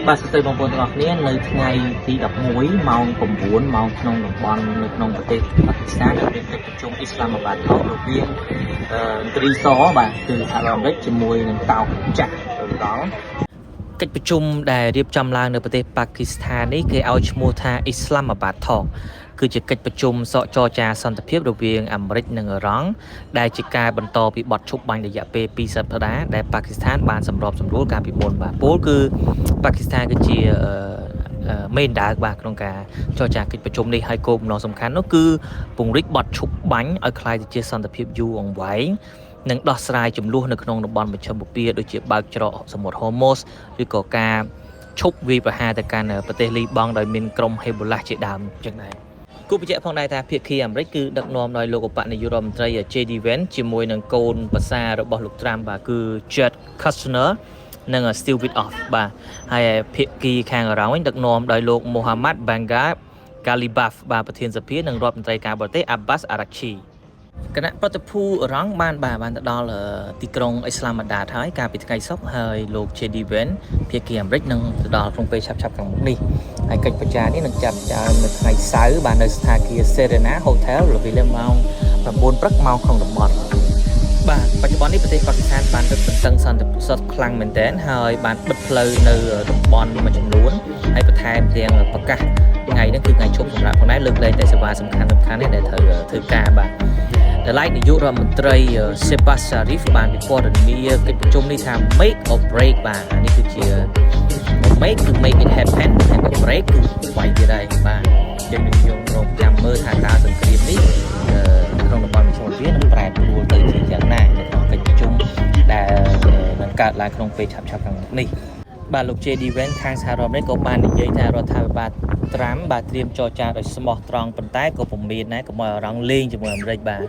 បាទស្ទើរបបងប្អូនទាំងអស់គ្នានៅថ្ងៃទី11ម៉ោង9ម៉ោងក្នុងតំបន់នៅក្នុងប្រទេសប៉ាគីស្ថានដែលមានកិច្ចប្រជុំអ៊ីស្លាមាបាតថោករវាងត្រីសបាទគឺសហរដ្ឋអាមេរិកជាមួយនឹងតោកចាស់ទៅដល់កិច្ចប្រជុំដែលរៀបចំឡើងនៅប្រទេសប៉ាគីស្ថាននេះគេឲ្យឈ្មោះថាអ៊ីស្លាមាបាតថោកគឺជាកិច្ចប្រជុំសកចរចាសន្តិភាពរវាងអាមេរិកនិងអ៊ីរ៉ង់ដែលជាការបន្តពីបទឈប់បាញ់រយៈពេល2សប្តាហ៍ដែលប៉ាគីស្ថានបានសម្របសម្រួលកាលពីមុនបាទពលគឺប៉ាគីស្ថានគឺជាមេនដើរបាទក្នុងការចរចាកិច្ចប្រជុំនេះហើយគោលបំណងសំខាន់នោះគឺពង្រីកបទឈប់បាញ់ឲ្យคล้ายទៅជាសន្តិភាពយូរអង្វែងនិងដោះស្រាយចំនួននៅក្នុងតំបន់មជ្ឈមបូព៌ាដូចជាបើកច្រកសមុទ្រហូម៉ូសឬក៏ការឈប់វាយប្រហារទៅកាន់ប្រទេសលីបង់ដោយមានក្រុមហេបូឡាស់ជាដើមចឹងដែរគូបញ្ជាក់ផងដែរថាភាគីអាមេរិកគឺដឹកនាំដោយលោកឧបនាយករដ្ឋមន្ត្រី JD Vance ជាមួយនឹងកូនប្រសាររបស់លោក Trump បាទគឺ Jared Kushner និង Steve Witkoff បាទហើយភាគីខាងអ៊ីរ៉ង់វិញដឹកនាំដោយលោក Mohammad Bagher Ghalibaf បាទប្រធានសភានិងរដ្ឋមន្ត្រីការបរទេស Abbas Araghchi គណៈប្រតិភូអ៊ីរ៉ង់បានទៅដល់ទីក្រុងអ៊ីស្លាមាបាតហើយកាលពីថ្ងៃសុក្រហើយលោក JD Vance ភាគីអាមេរិកនឹងទៅដល់ក្នុងពេលឆាប់ៗខាងមុខនេះហើយកិច្ចប្រជែងនេះនឹងចាប់ផ្ដើមនៅថ្ងៃសៅរ៍បាទនៅស្ថានភាព Serena Hotel រវាងម៉ោង9ព្រឹកម៉ោងក្នុងតំបន់បាទបច្ចុប្បន្ននេះប្រទេសប៉ាគីស្ថានបានរឹតបន្តឹងសន្តិសុខខ្លាំងមែនទែនហើយបានបិទផ្លូវនៅតំបន់មួយចំនួនហើយបន្ថែមទាំងប្រកាសថ្ងៃនេះគឺថ្ងៃឈប់សម្រាប់ផងដែរលើកលែងតែសេវាសំខាន់នេះដែលត្រូវធ្វើការបាទដែលឡែកនាយករដ្ឋមន្ត្រី Shehbaz Sharif បានពិពណ៌នាកិច្ចប្រជុំនេះថា make or break បាទនេះគឺជា make គឺ make it happen ហើយ break គឺវាយទៀតហើយបាទយើងនឹងរងចាំមើលថាតើសង្គ្រាមនេះក្នុងតំបន់មជ្ឈមបូព៌ានឹងប្រែប្រួលទៅជាយ៉ាងណានៅក្នុងកិច្ចប្រជុំដែលនឹងកើតឡើងក្នុងពេលឆាប់ៗខាងមុខនេះបាទលោក JD Vance ខាងសហរដ្ឋអាមេរិកក៏បាននិយាយថារដ្ឋាភិបាលត្រាំបាទត្រៀមចរចាដោយស្មោះត្រង់ប៉ុន្តែក៏ពុំមានដែរកុំឲ្យអារម្មណ៍លេងជាមួយអាមេរិកបាទ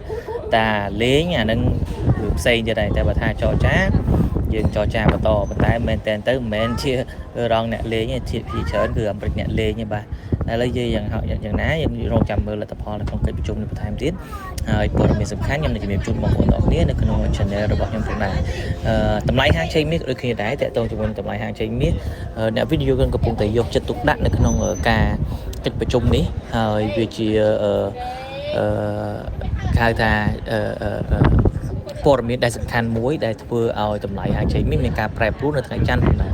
តែលេងអានឹងគឺផ្សេងទៀតដែរតែបើថាចរចាយើងចរចាបន្តប៉ុន្តែមែនតែនទៅមិនមែនជារងអ្នកលេងទេភាគច្រើនគឺអាមេរិកអ្នកលេងទេបាទឥឡូវយើងយ៉ាងណាយើងរងចាំមើលលទ្ធផលនៅក្នុងកិច្ចប្រជុំនេះបន្ថែមទៀតហើយព័ត៌មានសំខាន់ខ្ញុំនឹងជម្រាបជូនបងប្អូនទាំងអស់គ្នានៅក្នុង channel របស់ខ្ញុំផងដែរតម្លៃហាងឆេងមាសដូចគ្នាដែរតើតើជាមួយនឹងតម្លៃហាងឆេងមាសអ្នកវិនិយោគកំពុងតែយកចិត្តទុកដាក់នៅក្នុងការកិច្ចប្រជុំនេះហើយវាជាគេហៅថាព័ត៌មានដែលសំខាន់មួយដែលធ្វើឲ្យតម្លៃហាងឆេងមាសមានការប្រែប្រួលនៅថ្ងៃច័ន្ទផងដែរ